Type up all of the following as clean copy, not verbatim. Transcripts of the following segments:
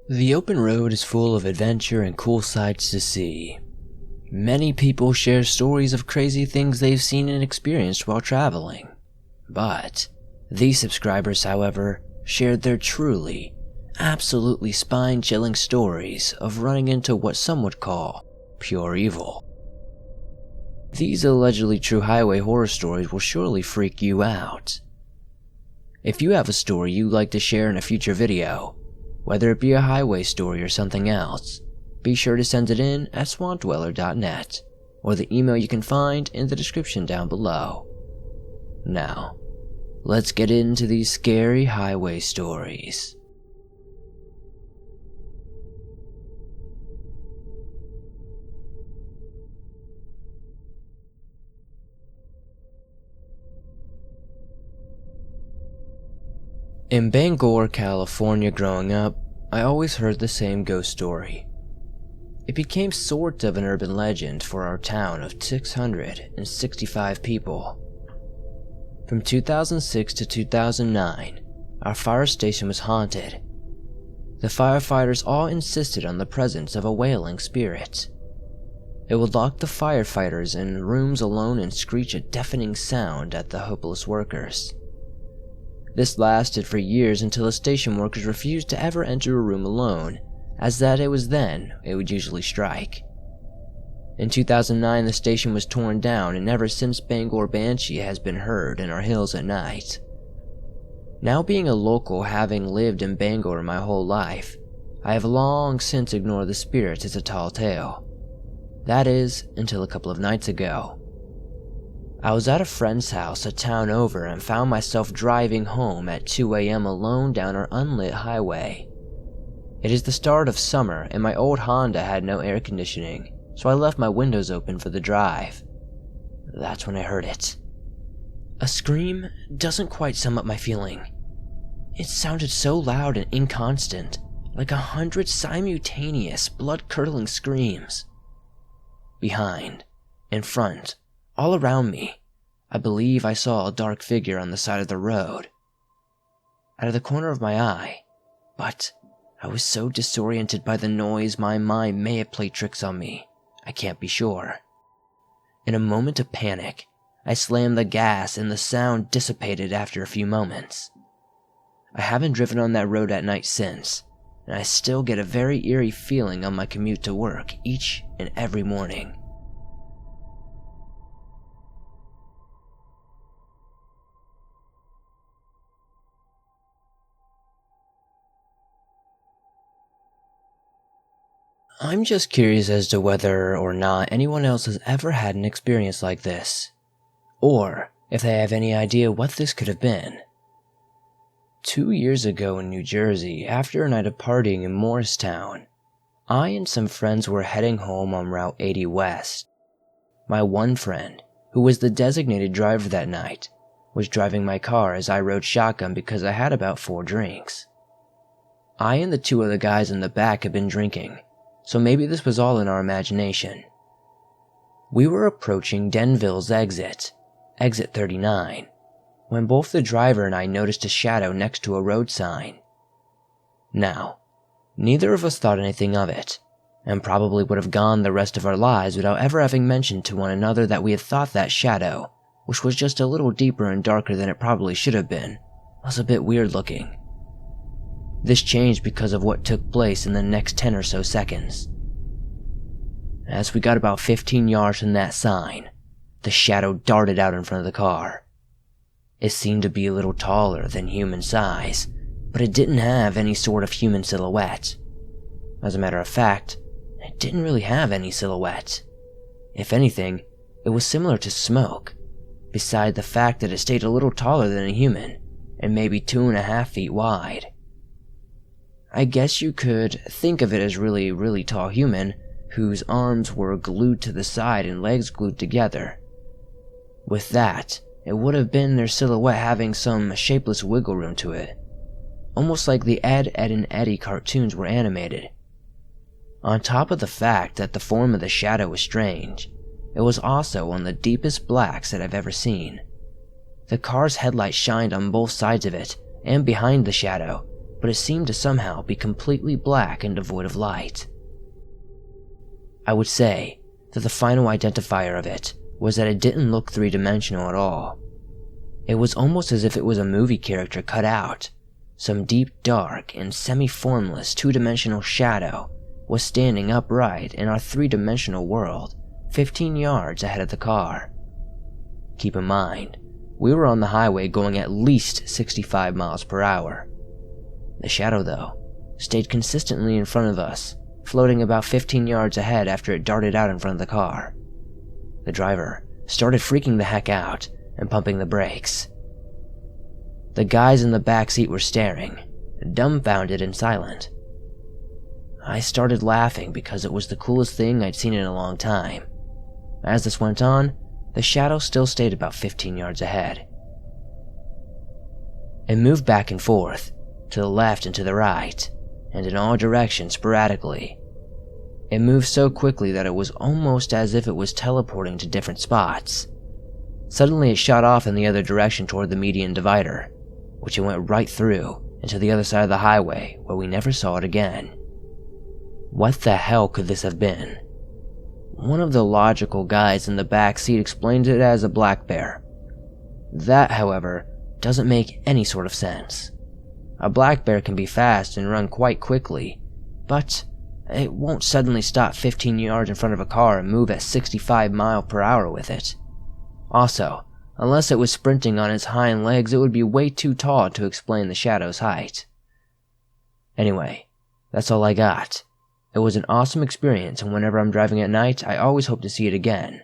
The open road is full of adventure and cool sights to see. Many people share stories of crazy things they've seen and experienced while traveling. But these subscribers, however, shared their truly, absolutely spine-chilling stories of running into what some would call pure evil. These allegedly true highway horror stories will surely freak you out. If you have a story you'd like to share in a future video, whether it be a highway story or something else, be sure to send it in at swampdweller.net or the email you can find in the description down below. Now, let's get into these scary highway stories. In Bangor, California growing up, I always heard the same ghost story. It became sort of an urban legend for our town of 665 people. From 2006 to 2009, our fire station was haunted. The firefighters all insisted on the presence of a wailing spirit. It would lock the firefighters in rooms alone and screech a deafening sound at the hopeless workers. This lasted for years until the station workers refused to ever enter a room alone, as that it was then it would usually strike. In 2009, the station was torn down, and ever since Bangor banshee has been heard in our hills at night. Now being a local, having lived in Bangor my whole life, I have long since ignored the spirits as a tall tale. That is, until a couple of nights ago. I was at a friend's house a town over and found myself driving home at 2 a.m. alone down our unlit highway. It is the start of summer and my old Honda had no air conditioning, so I left my windows open for the drive. That's when I heard it. A scream doesn't quite sum up my feeling. It sounded so loud and inconstant, like 100 simultaneous, blood-curdling screams. Behind, in front, all around me, I believe I saw a dark figure on the side of the road. Out of the corner of my eye, but I was so disoriented by the noise my mind may have played tricks on me, I can't be sure. In a moment of panic, I slammed the gas and the sound dissipated after a few moments. I haven't driven on that road at night since, and I still get a very eerie feeling on my commute to work each and every morning. I'm just curious as to whether or not anyone else has ever had an experience like this, or if they have any idea what this could have been. 2 years ago in New Jersey, after a night of partying in Morristown, I and some friends were heading home on Route 80 West. My one friend, who was the designated driver that night, was driving my car as I rode shotgun because I had about 4 drinks. I and the 2 other guys in the back had been drinking, so maybe this was all in our imagination. We were approaching Denville's exit 39, when both the driver and I noticed a shadow next to a road sign. Now, neither of us thought anything of it, and probably would have gone the rest of our lives without ever having mentioned to one another that we had thought that shadow, which was just a little deeper and darker than it probably should have been, was a bit weird looking. This changed because of what took place in the next 10 or so seconds. As we got about 15 yards from that sign, the shadow darted out in front of the car. It seemed to be a little taller than human size, but it didn't have any sort of human silhouette. As a matter of fact, it didn't really have any silhouette. If anything, it was similar to smoke, beside the fact that it stayed a little taller than a human, and maybe 2.5 feet wide. I guess you could think of it as really tall human whose arms were glued to the side and legs glued together. With that, it would have been their silhouette having some shapeless wiggle room to it, almost like the Ed, Edd and Eddy cartoons were animated. On top of the fact that the form of the shadow was strange, it was also one of the deepest blacks that I've ever seen. The car's headlights shined on both sides of it and behind the shadow, but it seemed to somehow be completely black and devoid of light. I would say that the final identifier of it was that it didn't look three-dimensional at all. It was almost as if it was a movie character cut out. Some deep, dark, and semi-formless two-dimensional shadow was standing upright in our three-dimensional world, 15 yards ahead of the car. Keep in mind, we were on the highway going at least 65 miles per hour. The shadow, though, stayed consistently in front of us, floating about 15 yards ahead after it darted out in front of the car. The driver started freaking the heck out and pumping the brakes. The guys in the back seat were staring, dumbfounded and silent. I started laughing because it was the coolest thing I'd seen in a long time. As this went on, the shadow still stayed about 15 yards ahead. It moved back and forth, to the left and to the right, and in all directions sporadically. It moved so quickly that it was almost as if it was teleporting to different spots. Suddenly it shot off in the other direction toward the median divider, which it went right through and to the other side of the highway where we never saw it again. What the hell could this have been? One of the logical guys in the back seat explained it as a black bear. That, however, doesn't make any sort of sense. A black bear can be fast and run quite quickly, but it won't suddenly stop 15 yards in front of a car and move at 65 miles per hour with it. Also, unless it was sprinting on its hind legs, it would be way too tall to explain the shadow's height. Anyway, that's all I got. It was an awesome experience, and whenever I'm driving at night, I always hope to see it again.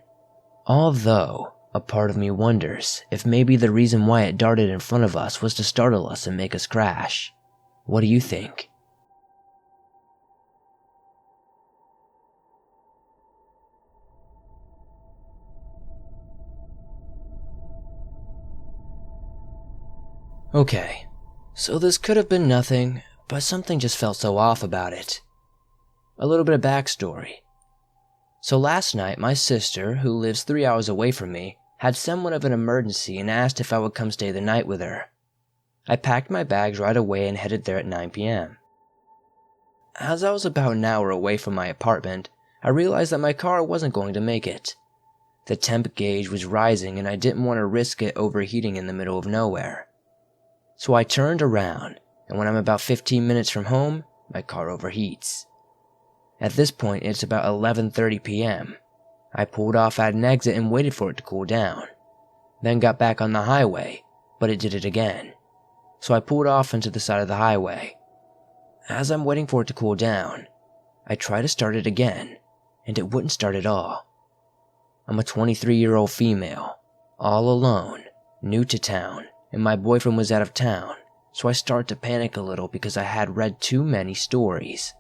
Although, a part of me wonders if maybe the reason why it darted in front of us was to startle us and make us crash. What do you think? Okay, so this could have been nothing, but something just felt so off about it. A little bit of backstory. So last night, my sister, who lives 3 hours away from me, had somewhat of an emergency and asked if I would come stay the night with her. I packed my bags right away and headed there at 9 p.m. As I was about an hour away from my apartment, I realized that my car wasn't going to make it. The temp gauge was rising and I didn't want to risk it overheating in the middle of nowhere. So I turned around, and when I'm about 15 minutes from home, my car overheats. At this point, it's about 11:30 p.m. I pulled off at an exit and waited for it to cool down. Then got back on the highway, but it did it again. So I pulled off into the side of the highway. As I'm waiting for it to cool down, I try to start it again, and it wouldn't start at all. I'm a 23-year-old female, all alone, new to town, and my boyfriend was out of town, so I start to panic a little because I had read too many stories.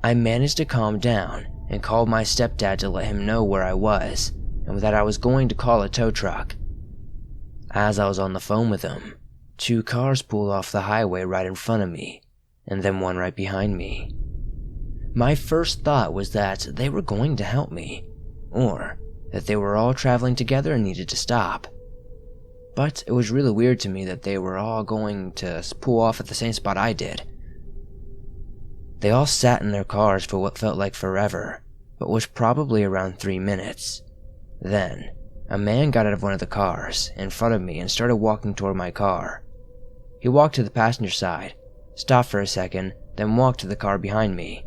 I managed to calm down and called my stepdad to let him know where I was and that I was going to call a tow truck. As I was on the phone with him, 2 cars pulled off the highway right in front of me, and then one right behind me. My first thought was that they were going to help me, or that they were all traveling together and needed to stop. But it was really weird to me that they were all going to pull off at the same spot I did. They all sat in their cars for what felt like forever, but was probably around 3 minutes. Then, a man got out of one of the cars in front of me and started walking toward my car. He walked to the passenger side, stopped for a second, then walked to the car behind me.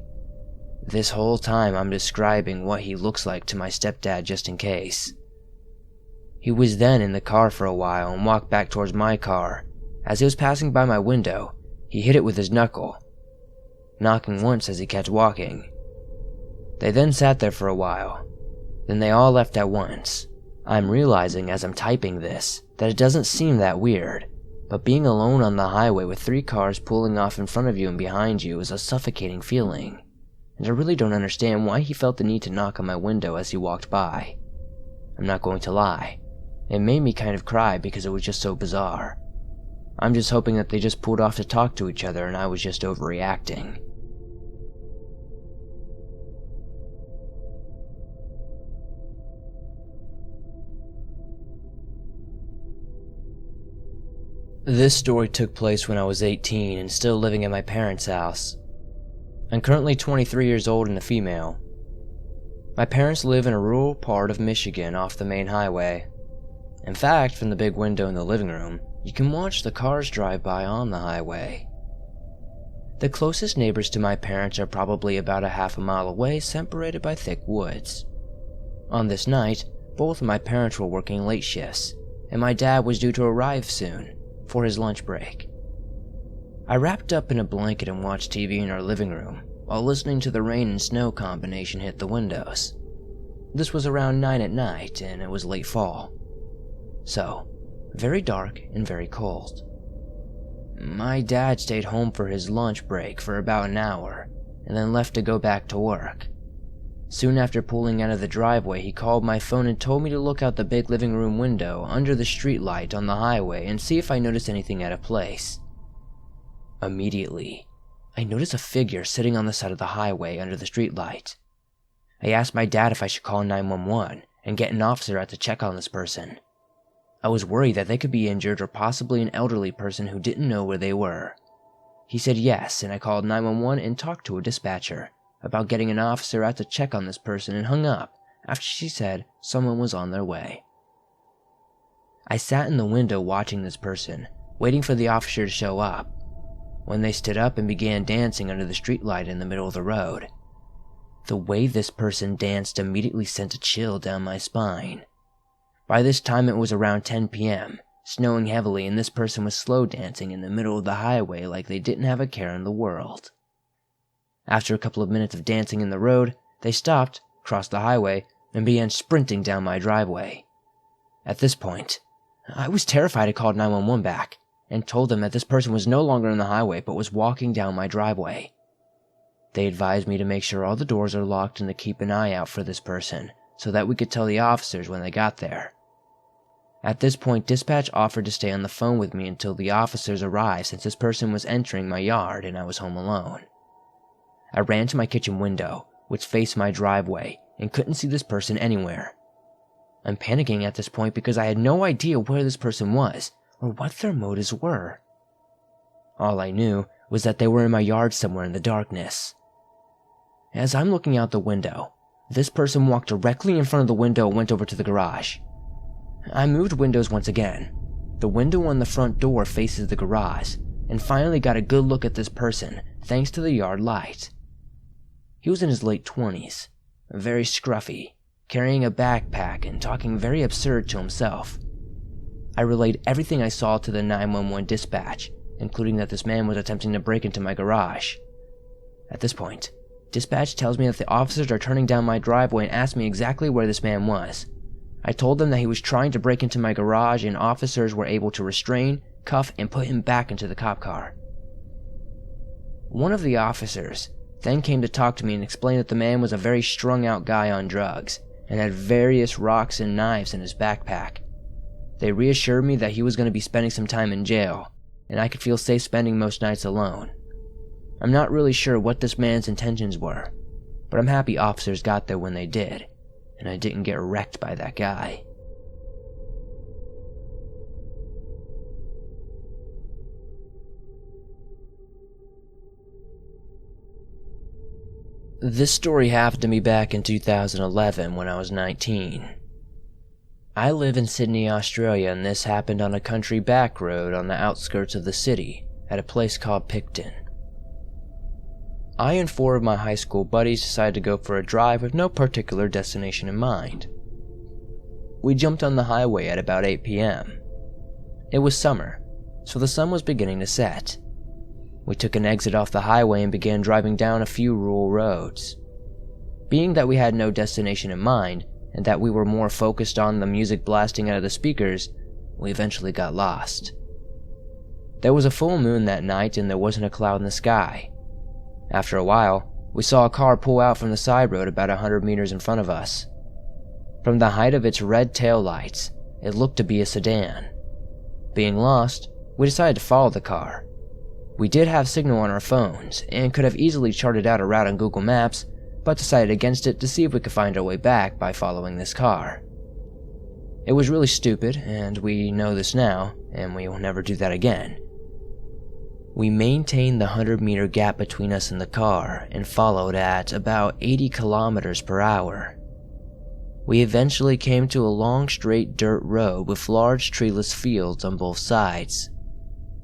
This whole time I'm describing what he looks like to my stepdad just in case. He was then in the car for a while and walked back towards my car. As he was passing by my window, he hit it with his knuckle, knocking once as he kept walking. They then sat there for a while. Then they all left at once. I'm realizing as I'm typing this that it doesn't seem that weird, but being alone on the highway with 3 cars pulling off in front of you and behind you is a suffocating feeling, and I really don't understand why he felt the need to knock on my window as he walked by. I'm not going to lie, it made me kind of cry because it was just so bizarre. I'm just hoping that they just pulled off to talk to each other and I was just overreacting. This story took place when I was 18 and still living at my parents' house. I'm currently 23 years old and a female. My parents live in a rural part of Michigan off the main highway. In fact, from the big window in the living room, you can watch the cars drive by on the highway. The closest neighbors to my parents are probably about a half a mile away, separated by thick woods. On this night, both of my parents were working late shifts, and my dad was due to arrive soon for his lunch break. I wrapped up in a blanket and watched TV in our living room while listening to the rain and snow combination hit the windows. This was around 9 at night and it was late fall. So, very dark and very cold. My dad stayed home for his lunch break for about an hour and then left to go back to work. Soon after pulling out of the driveway, he called my phone and told me to look out the big living room window under the streetlight on the highway and see if I noticed anything out of place. Immediately, I noticed a figure sitting on the side of the highway under the streetlight. I asked my dad if I should call 911 and get an officer out to check on this person. I was worried that they could be injured or possibly an elderly person who didn't know where they were. He said yes, and I called 911 and talked to a dispatcher about getting an officer out to check on this person and hung up after she said someone was on their way. I sat in the window watching this person, waiting for the officer to show up, when they stood up and began dancing under the streetlight in the middle of the road. The way this person danced immediately sent a chill down my spine. By this time it was around 10 p.m., snowing heavily, and this person was slow dancing in the middle of the highway like they didn't have a care in the world. After a couple of minutes of dancing in the road, they stopped, crossed the highway, and began sprinting down my driveway. At this point, I was terrified. I called 911 back and told them that this person was no longer on the highway but was walking down my driveway. They advised me to make sure all the doors are locked and to keep an eye out for this person so that we could tell the officers when they got there. At this point, dispatch offered to stay on the phone with me until the officers arrived since this person was entering my yard and I was home alone. I ran to my kitchen window, which faced my driveway, and couldn't see this person anywhere. I'm panicking at this point because I had no idea where this person was or what their motives were. All I knew was that they were in my yard somewhere in the darkness. As I'm looking out the window, this person walked directly in front of the window and went over to the garage. I moved windows once again. The window on the front door faces the garage, and finally got a good look at this person thanks to the yard light. He was in his late 20s, very scruffy, carrying a backpack and talking very absurd to himself. I relayed everything I saw to the 911 dispatch, including that this man was attempting to break into my garage. At this point, dispatch tells me that the officers are turning down my driveway and ask me exactly where this man was. I told them that he was trying to break into my garage and officers were able to restrain, cuff, and put him back into the cop car. One of the officers then came to talk to me and explained that the man was a very strung out guy on drugs and had various rocks and knives in his backpack. They reassured me that he was going to be spending some time in jail, and I could feel safe spending most nights alone. I'm not really sure what this man's intentions were, but I'm happy officers got there when they did, and I didn't get wrecked by that guy. This story happened to me back in 2011 when I was 19. I live in Sydney, Australia, and this happened on a country back road on the outskirts of the city at a place called Picton. I and 4 of my high school buddies decided to go for a drive with no particular destination in mind. We jumped on the highway at about 8 p.m. It was summer, so the sun was beginning to set. We took an exit off the highway and began driving down a few rural roads. Being that we had no destination in mind, and that we were more focused on the music blasting out of the speakers, we eventually got lost. There was a full moon that night and there wasn't a cloud in the sky. After a while, we saw a car pull out from the side road about 100 meters in front of us. From the height of its red taillights, it looked to be a sedan. Being lost, we decided to follow the car. We did have signal on our phones and could have easily charted out a route on Google Maps, but decided against it to see if we could find our way back by following this car. It was really stupid, and we know this now, and we will never do that again. We maintained the 100-meter gap between us and the car and followed at about 80 kilometers per hour. We eventually came to a long straight dirt road with large treeless fields on both sides.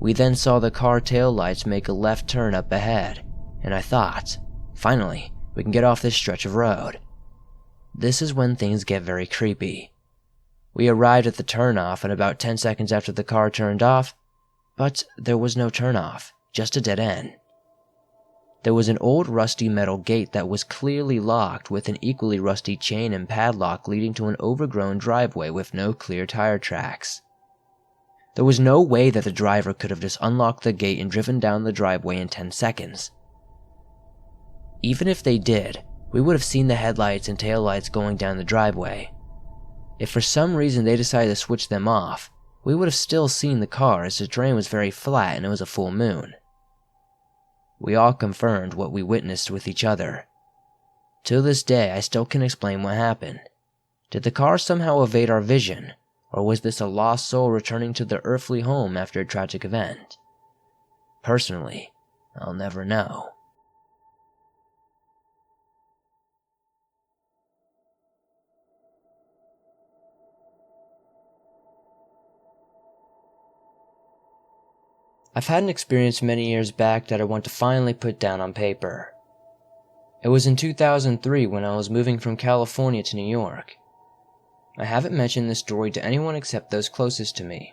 We then saw the car taillights make a left turn up ahead, and I thought, finally, we can get off this stretch of road. This is when things get very creepy. We arrived at the turnoff and about 10 seconds after the car turned off, but there was no turnoff, just a dead end. There was an old rusty metal gate that was clearly locked with an equally rusty chain and padlock leading to an overgrown driveway with no clear tire tracks. There was no way that the driver could have just unlocked the gate and driven down the driveway in 10 seconds. Even if they did, we would have seen the headlights and taillights going down the driveway. If for some reason they decided to switch them off, we would have still seen the car as the terrain was very flat and it was a full moon. We all confirmed what we witnessed with each other. To this day, I still can't explain what happened. Did the car somehow evade our vision, or was this a lost soul returning to their earthly home after a tragic event? Personally, I'll never know. I've had an experience many years back that I want to finally put down on paper. It was in 2003 when I was moving from California to New York. I haven't mentioned this story to anyone except those closest to me,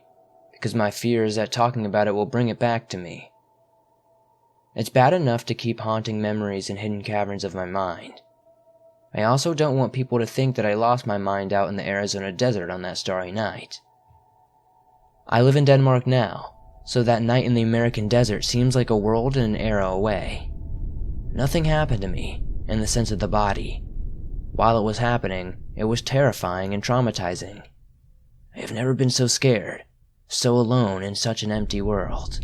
because my fear is that talking about it will bring it back to me. It's bad enough to keep haunting memories in hidden caverns of my mind. I also don't want people to think that I lost my mind out in the Arizona desert on that starry night. I live in Denmark now, so that night in the American desert seems like a world and an era away. Nothing happened to me, in the sense of the body. While it was happening, it was terrifying and traumatizing. I have never been so scared, so alone in such an empty world,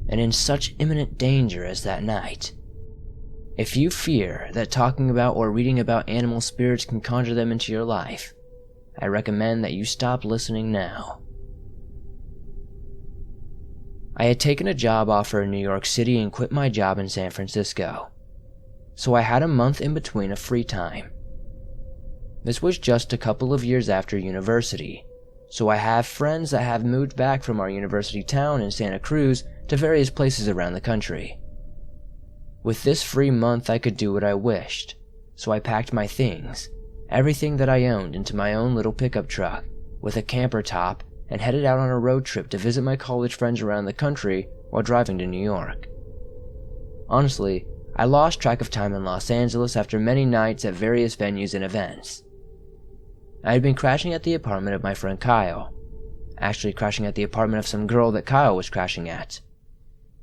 and in such imminent danger as that night. If you fear that talking about or reading about animal spirits can conjure them into your life, I recommend that you stop listening now. I had taken a job offer in New York City and quit my job in San Francisco, so I had a month in between of free time. This was just a couple of years after university, so I have friends that have moved back from our university town in Santa Cruz to various places around the country. With this free month I could do what I wished, so I packed my things, everything that I owned, into my own little pickup truck with a camper top and headed out on a road trip to visit my college friends around the country while driving to New York. Honestly, I lost track of time in Los Angeles after many nights at various venues and events. I had been crashing at the apartment of my friend Kyle, actually crashing at the apartment of some girl that Kyle was crashing at.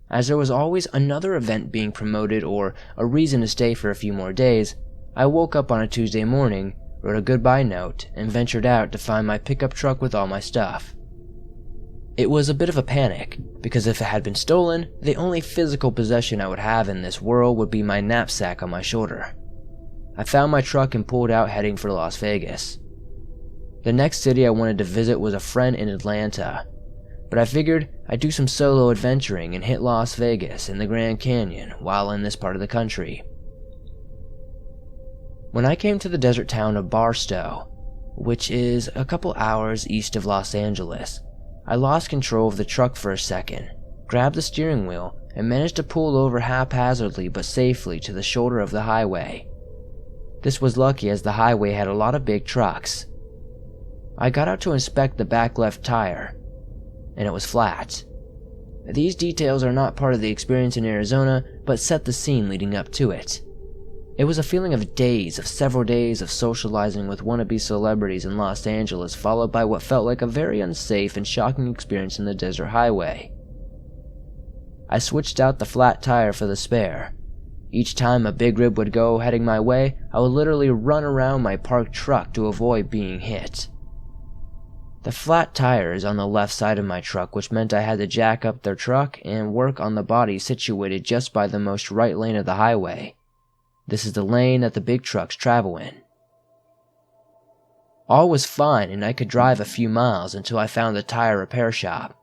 As there was always another event being promoted or a reason to stay for a few more days, I woke up on a Tuesday morning, wrote a goodbye note, and ventured out to find my pickup truck with all my stuff. It was a bit of a panic, because if it had been stolen, the only physical possession I would have in this world would be my knapsack on my shoulder. I found my truck and pulled out heading for Las Vegas. The next city I wanted to visit was a friend in Atlanta, but I figured I'd do some solo adventuring and hit Las Vegas and the Grand Canyon while in this part of the country. When I came to the desert town of Barstow, which is a couple hours east of Los Angeles, I lost control of the truck for a second, grabbed the steering wheel, and managed to pull over haphazardly but safely to the shoulder of the highway. This was lucky as the highway had a lot of big trucks. I got out to inspect the back left tire, and it was flat. These details are not part of the experience in Arizona, but set the scene leading up to it. It was a feeling of several days of socializing with wannabe celebrities in Los Angeles, followed by what felt like a very unsafe and shocking experience in the desert highway. I switched out the flat tire for the spare. Each time a big rib would go heading my way, I would literally run around my parked truck to avoid being hit. The flat tire is on the left side of my truck, which meant I had to jack up their truck and work on the body situated just by the most right lane of the highway. This is the lane that the big trucks travel in. All was fine and I could drive a few miles until I found the tire repair shop.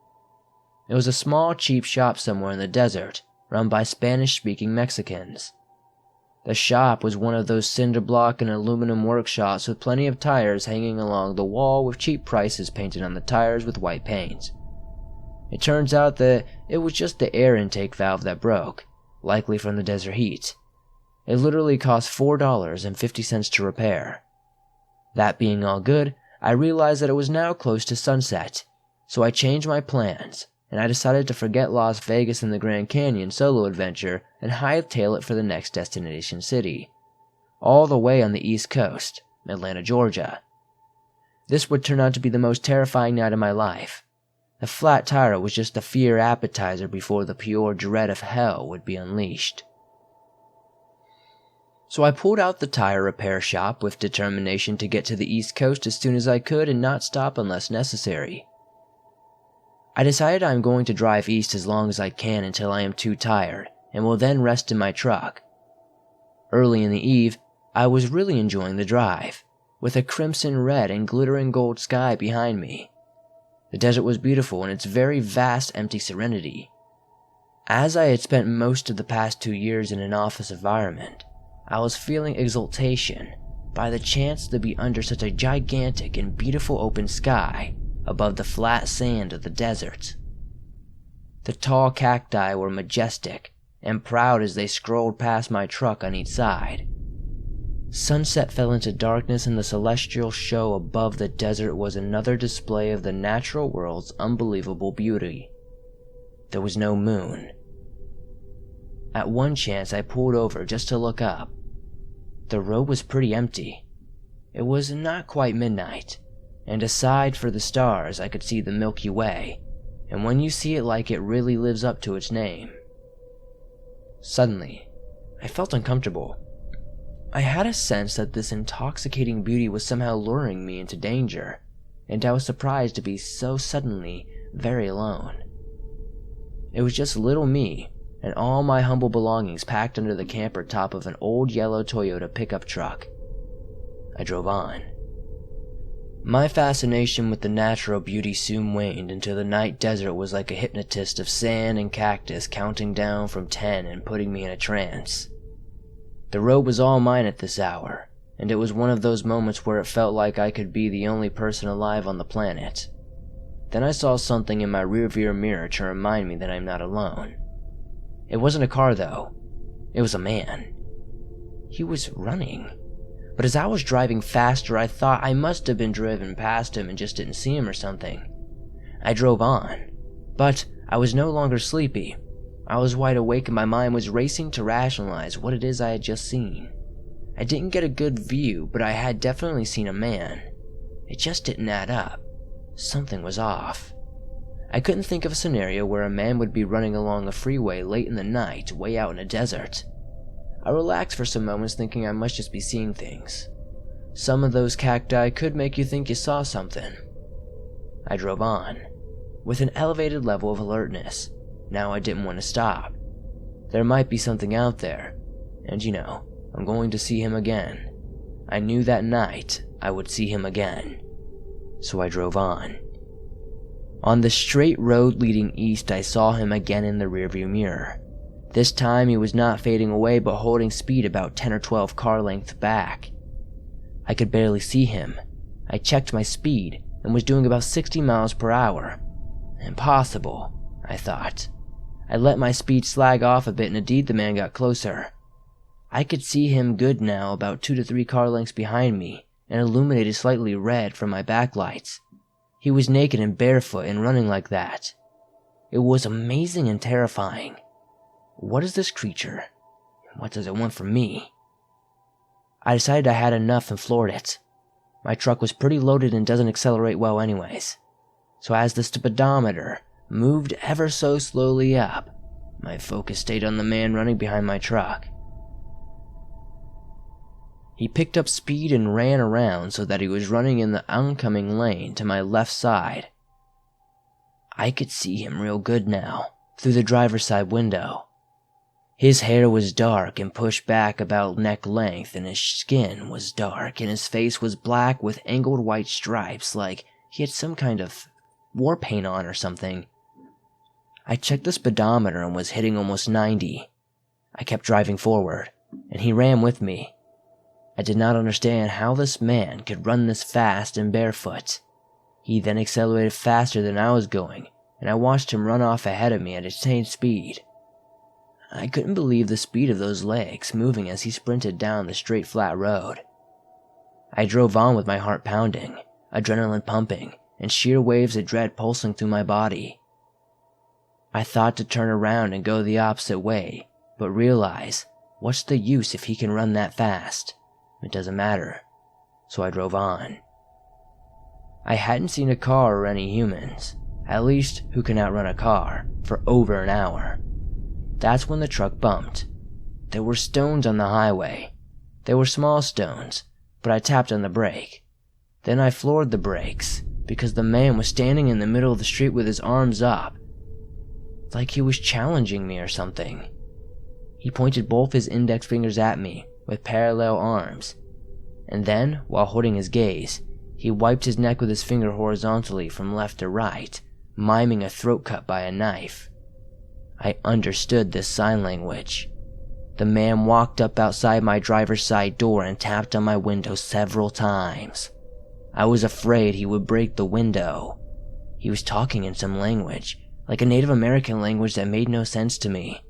It was a small, cheap shop somewhere in the desert, run by Spanish-speaking Mexicans. The shop was one of those cinder block and aluminum workshops with plenty of tires hanging along the wall with cheap prices painted on the tires with white paint. It turns out that it was just the air intake valve that broke, likely from the desert heat. It literally cost $4.50 to repair. That being all good, I realized that it was now close to sunset, so I changed my plans, and I decided to forget Las Vegas and the Grand Canyon solo adventure and hightail it for the next destination city, all the way on the East Coast, Atlanta, Georgia. This would turn out to be the most terrifying night of my life. The flat tire was just a fear appetizer before the pure dread of hell would be unleashed. So I pulled out the tire repair shop with determination to get to the East Coast as soon as I could and not stop unless necessary. I decided I'm going to drive east as long as I can until I am too tired, and will then rest in my truck. Early in the eve, I was really enjoying the drive, with a crimson red and glittering gold sky behind me. The desert was beautiful in its very vast empty serenity. As I had spent most of the past 2 years in an office environment, I was feeling exultation by the chance to be under such a gigantic and beautiful open sky above the flat sand of the desert. The tall cacti were majestic and proud as they scrolled past my truck on each side. Sunset fell into darkness and the celestial show above the desert was another display of the natural world's unbelievable beauty. There was no moon. At one chance I pulled over just to look up. The road was pretty empty. It was not quite midnight, and aside for the stars I could see the Milky Way, and when you see it like it really lives up to its name. Suddenly, I felt uncomfortable. I had a sense that this intoxicating beauty was somehow luring me into danger, and I was surprised to be so suddenly very alone. It was just little me, and all my humble belongings packed under the camper top of an old yellow Toyota pickup truck. I drove on. My fascination with the natural beauty soon waned until the night desert was like a hypnotist of sand and cactus counting down from 10 and putting me in a trance. The road was all mine at this hour, and it was one of those moments where it felt like I could be the only person alive on the planet. Then I saw something in my rearview mirror to remind me that I'm not alone. It wasn't a car though, it was a man. He was running, but as I was driving faster I thought I must have been driven past him and just didn't see him or something. I drove on, but I was no longer sleepy. I was wide awake and my mind was racing to rationalize what it is I had just seen. I didn't get a good view, but I had definitely seen a man. It just didn't add up. Something was off. I couldn't think of a scenario where a man would be running along a freeway late in the night, way out in a desert. I relaxed for some moments thinking I must just be seeing things. Some of those cacti could make you think you saw something. I drove on, with an elevated level of alertness. Now I didn't want to stop. There might be something out there, and I'm going to see him again. I knew that night I would see him again. So I drove on. On the straight road leading east, I saw him again in the rearview mirror. This time he was not fading away but holding speed about 10 or 12 car lengths back. I could barely see him. I checked my speed and was doing about 60 miles per hour. Impossible, I thought. I let my speed slag off a bit and indeed the man got closer. I could see him good now about 2 to 3 car lengths behind me and illuminated slightly red from my backlights. He was naked and barefoot and running like that. It was amazing and terrifying. What is this creature? What does it want from me? I decided I had enough and floored it. My truck was pretty loaded and doesn't accelerate well anyways. So as the speedometer moved ever so slowly up, my focus stayed on the man running behind my truck. He picked up speed and ran around so that he was running in the oncoming lane to my left side. I could see him real good now, through the driver's side window. His hair was dark and pushed back about neck length, and his skin was dark, and his face was black with angled white stripes like he had some kind of war paint on or something. I checked the speedometer and was hitting almost 90. I kept driving forward, and he ran with me. I did not understand how this man could run this fast and barefoot. He then accelerated faster than I was going, and I watched him run off ahead of me at insane speed. I couldn't believe the speed of those legs moving as he sprinted down the straight flat road. I drove on with my heart pounding, adrenaline pumping, and sheer waves of dread pulsing through my body. I thought to turn around and go the opposite way, but realized, what's the use if he can run that fast? It doesn't matter, so I drove on. I hadn't seen a car or any humans, at least who can outrun a car, for over an hour. That's when the truck bumped. There were stones on the highway. They were small stones, but I tapped on the brake. Then I floored the brakes, because the man was standing in the middle of the street with his arms up, like he was challenging me or something. He pointed both his index fingers at me with parallel arms, and then, while holding his gaze, he wiped his neck with his finger horizontally from left to right, miming a throat cut by a knife. I understood this sign language. The man walked up outside my driver's side door and tapped on my window several times. I was afraid he would break the window. He was talking in some language, like a Native American language that made no sense to me.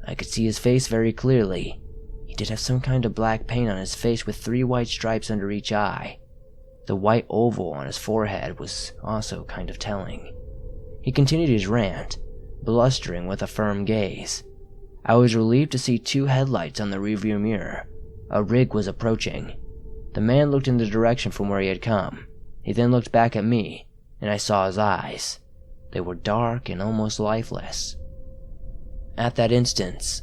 I could see his face very clearly. He did have some kind of black paint on his face with 3 white stripes under each eye. The white oval on his forehead was also kind of telling. He continued his rant, blustering with a firm gaze. I was relieved to see 2 headlights on the rearview mirror. A rig was approaching. The man looked in the direction from where he had come. He then looked back at me, and I saw his eyes. They were dark and almost lifeless. At that instant,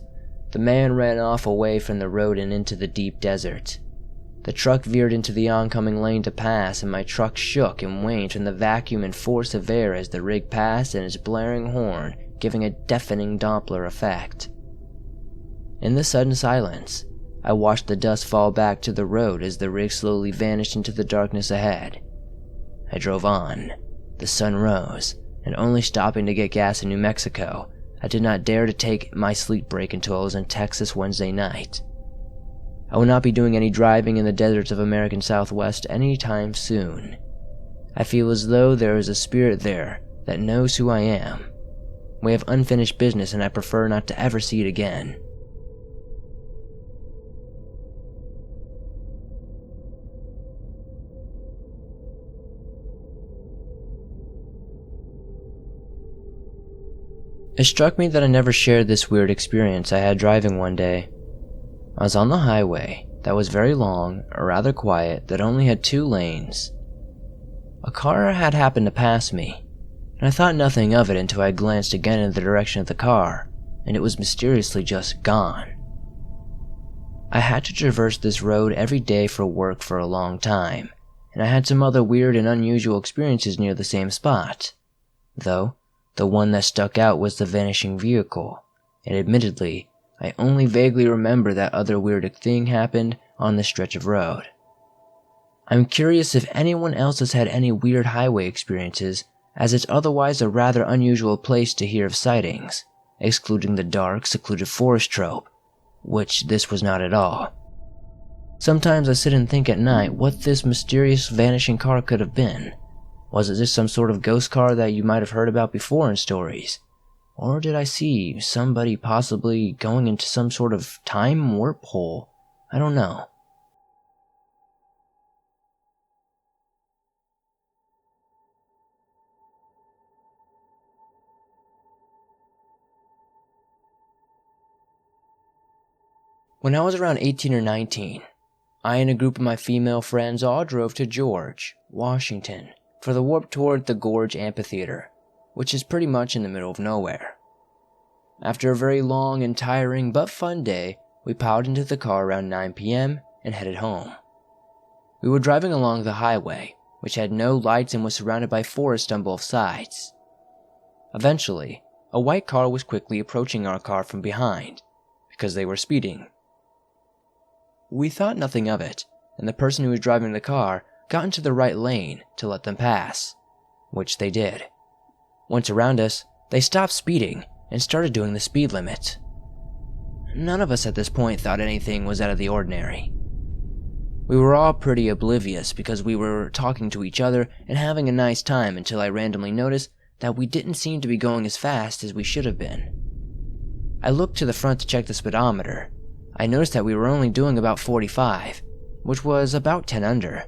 the man ran off away from the road and into the deep desert. The truck veered into the oncoming lane to pass, and my truck shook and waned from the vacuum and force of air as the rig passed and its blaring horn giving a deafening Doppler effect. In the sudden silence, I watched the dust fall back to the road as the rig slowly vanished into the darkness ahead. I drove on. The sun rose, and only stopping to get gas in New Mexico, I did not dare to take my sleep break until I was in Texas Wednesday night. I will not be doing any driving in the deserts of American Southwest anytime soon. I feel as though there is a spirit there that knows who I am. We have unfinished business, and I prefer not to ever see it again. It struck me that I never shared this weird experience I had driving one day. I was on the highway that was very long, or rather quiet, that only had 2 lanes. A car had happened to pass me, and I thought nothing of it until I glanced again in the direction of the car, and it was mysteriously just gone. I had to traverse this road every day for work for a long time, and I had some other weird and unusual experiences near the same spot. Though, the one that stuck out was the vanishing vehicle, and admittedly, I only vaguely remember that other weird thing happened on this stretch of road. I'm curious if anyone else has had any weird highway experiences, as it's otherwise a rather unusual place to hear of sightings, excluding the dark, secluded forest trope, which this was not at all. Sometimes I sit and think at night what this mysterious vanishing car could have been. Was it just some sort of ghost car that you might have heard about before in stories? Or did I see somebody possibly going into some sort of time warp hole? I don't know. When I was around 18 or 19, I and a group of my female friends all drove to George, Washington, for the Warped Tour at the Gorge Amphitheater, which is pretty much in the middle of nowhere. After a very long and tiring but fun day, we piled into the car around 9 p.m. and headed home. We were driving along the highway, which had no lights and was surrounded by forest on both sides. Eventually, a white car was quickly approaching our car from behind, because they were speeding. We thought nothing of it, and the person who was driving the car got into the right lane to let them pass, which they did. Once around us, they stopped speeding and started doing the speed limit. None of us at this point thought anything was out of the ordinary. We were all pretty oblivious because we were talking to each other and having a nice time until I randomly noticed that we didn't seem to be going as fast as we should have been. I looked to the front to check the speedometer. I noticed that we were only doing about 45, which was about 10 under.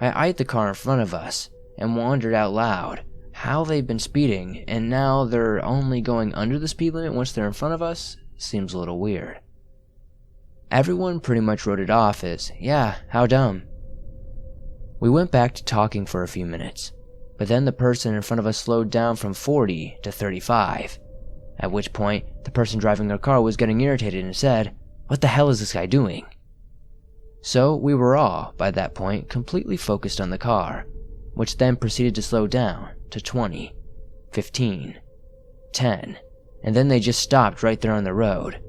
I eyed the car in front of us and wondered out loud how they've been speeding and now they're only going under the speed limit once they're in front of us seems a little weird. Everyone pretty much wrote it off as, yeah, how dumb. We went back to talking for a few minutes, but then the person in front of us slowed down from 40 to 35, at which point the person driving their car was getting irritated and said, "What the hell is this guy doing?" So we were all, by that point, completely focused on the car, which then proceeded to slow down to 20, 15, 10, and then they just stopped right there on the road.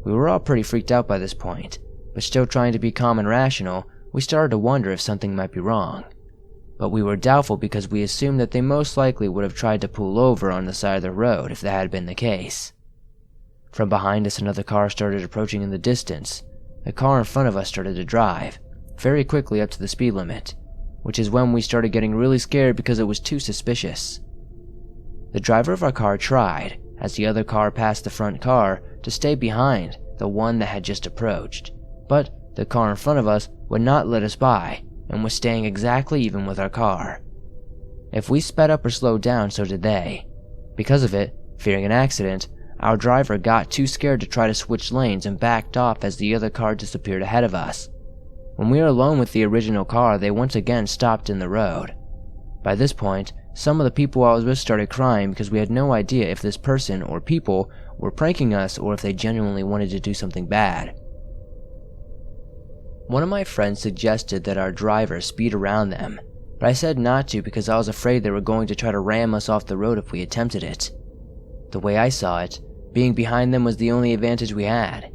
We were all pretty freaked out by this point, but still trying to be calm and rational, we started to wonder if something might be wrong. But we were doubtful because we assumed that they most likely would have tried to pull over on the side of the road if that had been the case. From behind us, another car started approaching in the distance. The car in front of us started to drive, very quickly up to the speed limit, which is when we started getting really scared because it was too suspicious. The driver of our car tried, as the other car passed the front car, to stay behind the one that had just approached, but the car in front of us would not let us by and was staying exactly even with our car. If we sped up or slowed down, so did they. Because of it, fearing an accident, our driver got too scared to try to switch lanes and backed off as the other car disappeared ahead of us. When we were alone with the original car, they once again stopped in the road. By this point, some of the people I was with started crying because we had no idea if this person or people were pranking us or if they genuinely wanted to do something bad. One of my friends suggested that our driver speed around them, but I said not to because I was afraid they were going to try to ram us off the road if we attempted it. The way I saw it, being behind them was the only advantage we had.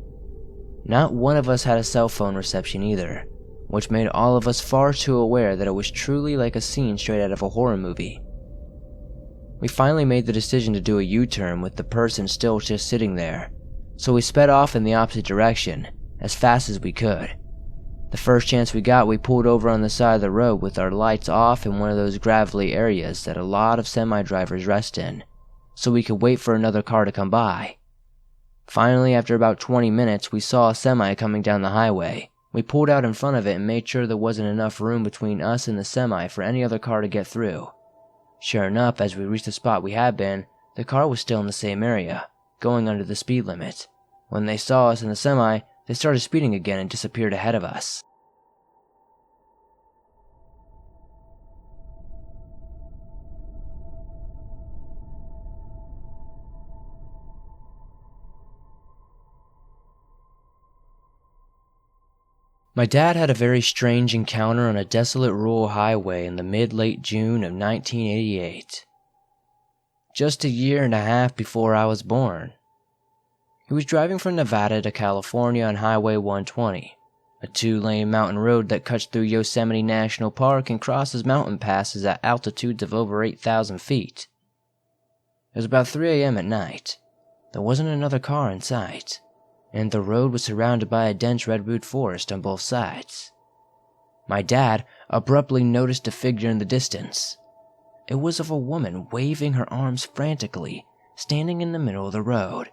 Not one of us had a cell phone reception either, which made all of us far too aware that it was truly like a scene straight out of a horror movie. We finally made the decision to do a U-turn with the person still just sitting there, so we sped off in the opposite direction, as fast as we could. The first chance we got, we pulled over on the side of the road with our lights off in one of those gravelly areas that a lot of semi-drivers rest in, so we could wait for another car to come by. Finally, after about 20 minutes, we saw a semi coming down the highway. We pulled out in front of it and made sure there wasn't enough room between us and the semi for any other car to get through. Sure enough, as we reached the spot we had been, the car was still in the same area, going under the speed limit. When they saw us in the semi, they started speeding again and disappeared ahead of us. My dad had a very strange encounter on a desolate rural highway in the mid-late June of 1988. Just a year and a half before I was born. He was driving from Nevada to California on Highway 120, a 2-lane mountain road that cuts through Yosemite National Park and crosses mountain passes at altitudes of over 8,000 feet. It was about 3 a.m. at night. There wasn't another car in sight, and the road was surrounded by a dense redwood forest on both sides. My dad abruptly noticed a figure in the distance. It was of a woman waving her arms frantically, standing in the middle of the road.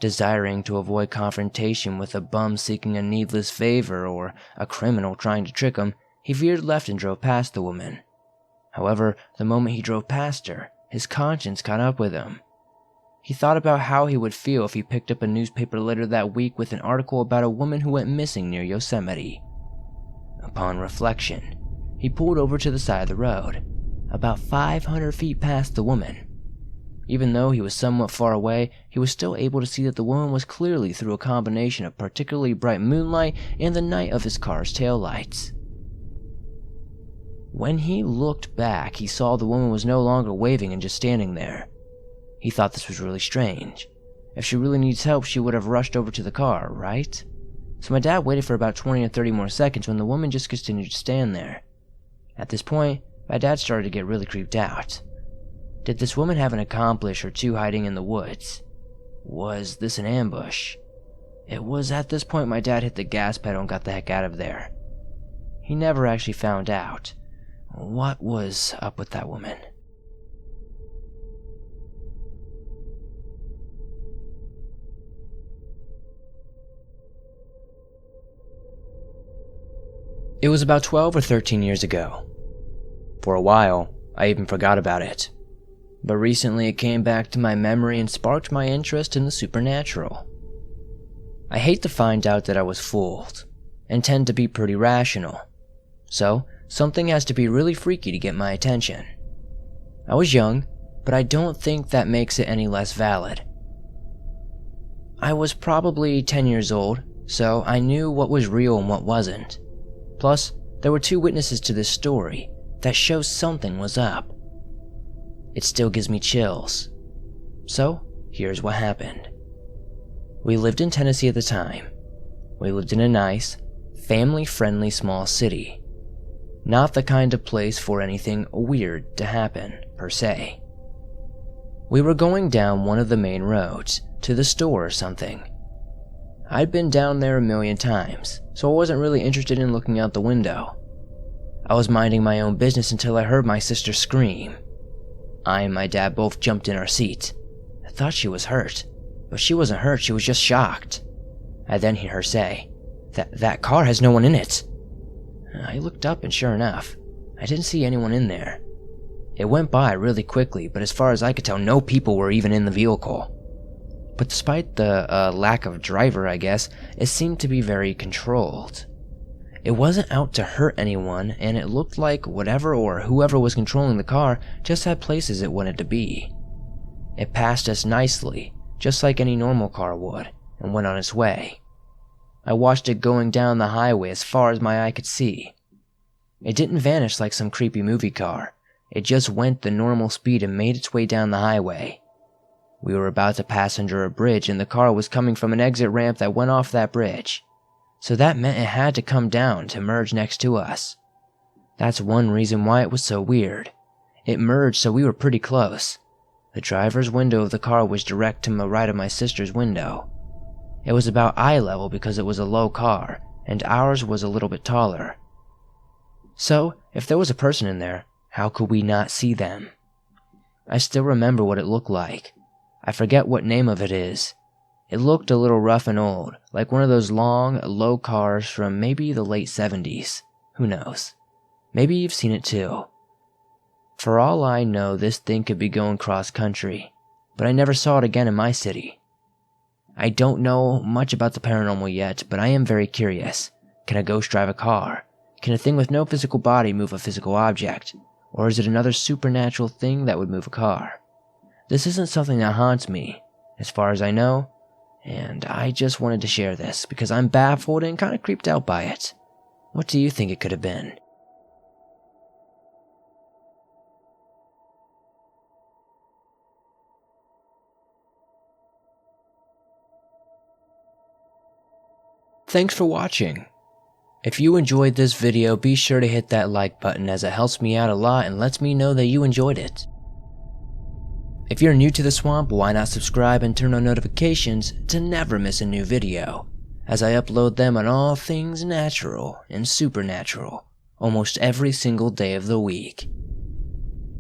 Desiring to avoid confrontation with a bum seeking a needless favor or a criminal trying to trick him, he veered left and drove past the woman. However, the moment he drove past her, his conscience caught up with him. He thought about how he would feel if he picked up a newspaper later that week with an article about a woman who went missing near Yosemite. Upon reflection, he pulled over to the side of the road, about 500 feet past the woman. Even though he was somewhat far away, he was still able to see that the woman was clearly through a combination of particularly bright moonlight and the night of his car's taillights. When he looked back, he saw the woman was no longer waving and just standing there. He thought this was really strange, If she really needs help, she would have rushed over to the car, right? So my dad waited for about 20 or 30 more seconds when the woman just continued to stand there. At this point, my dad started to get really creeped out. Did this woman have an accomplice or two hiding in the woods? Was this an ambush? It was at this point my dad hit the gas pedal and got the heck out of there. He never actually found out what was up with that woman. It was about 12 or 13 years ago. For a while, I even forgot about it. But recently it came back to my memory and sparked my interest in the supernatural. I hate to find out that I was fooled, and tend to be pretty rational. So, something has to be really freaky to get my attention. I was young, but I don't think that makes it any less valid. I was probably 10 years old, so I knew what was real and what wasn't. Plus, there were two witnesses to this story that shows something was up. It still gives me chills. So, here's what happened. We lived in Tennessee at the time. We lived in a nice, family-friendly small city. Not the kind of place for anything weird to happen, per se. We were going down one of the main roads, to the store or something. I'd been down there a million times, so I wasn't really interested in looking out the window. I was minding my own business until I heard my sister scream. I and my dad both jumped in our seat. I thought she was hurt, but she wasn't hurt, she was just shocked. I then hear her say, That car has no one in it. I looked up and sure enough, I didn't see anyone in there. It went by really quickly, but as far as I could tell, no people were even in the vehicle. But despite the lack of driver, I guess, it seemed to be very controlled. It wasn't out to hurt anyone, and it looked like whatever or whoever was controlling the car just had places it wanted to be. It passed us nicely, just like any normal car would, and went on its way. I watched it going down the highway as far as my eye could see. It didn't vanish like some creepy movie car. It just went the normal speed and made its way down the highway. We were about to pass under a bridge and the car was coming from an exit ramp that went off that bridge. So that meant it had to come down to merge next to us. That's one reason why it was so weird. It merged so we were pretty close. The driver's window of the car was direct to the right of my sister's window. It was about eye level because it was a low car, and ours was a little bit taller. So, if there was a person in there, how could we not see them? I still remember what it looked like. I forget what name of it is. It looked a little rough and old, like one of those long, low cars from maybe the late 70s. Who knows? Maybe you've seen it too. For all I know, this thing could be going cross-country, but I never saw it again in my city. I don't know much about the paranormal yet, but I am very curious. Can a ghost drive a car? Can a thing with no physical body move a physical object? Or is it another supernatural thing that would move a car? This isn't something that haunts me, as far as I know, and I just wanted to share this because I'm baffled and kind of creeped out by it. What do you think it could have been? Thanks for watching. If you enjoyed this video, be sure to hit that like button as it helps me out a lot and lets me know that you enjoyed it. If you're new to the swamp, why not subscribe and turn on notifications to never miss a new video, as I upload them on all things natural and supernatural, almost every single day of the week.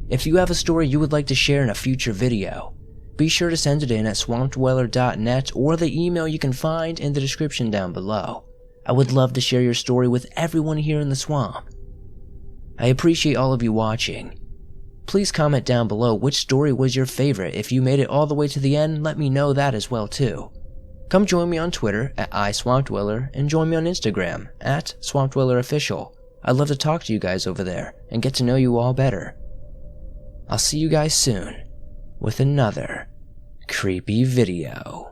If you have a story you would like to share in a future video, be sure to send it in at swampdweller.net or the email you can find in the description down below. I would love to share your story with everyone here in the swamp. I appreciate all of you watching. Please comment down below which story was your favorite. If you made it all the way to the end, let me know that as well too. Come join me on Twitter at iSwampDweller and join me on Instagram at SwampDwellerOfficial. I'd love to talk to you guys over there and get to know you all better. I'll see you guys soon with another creepy video.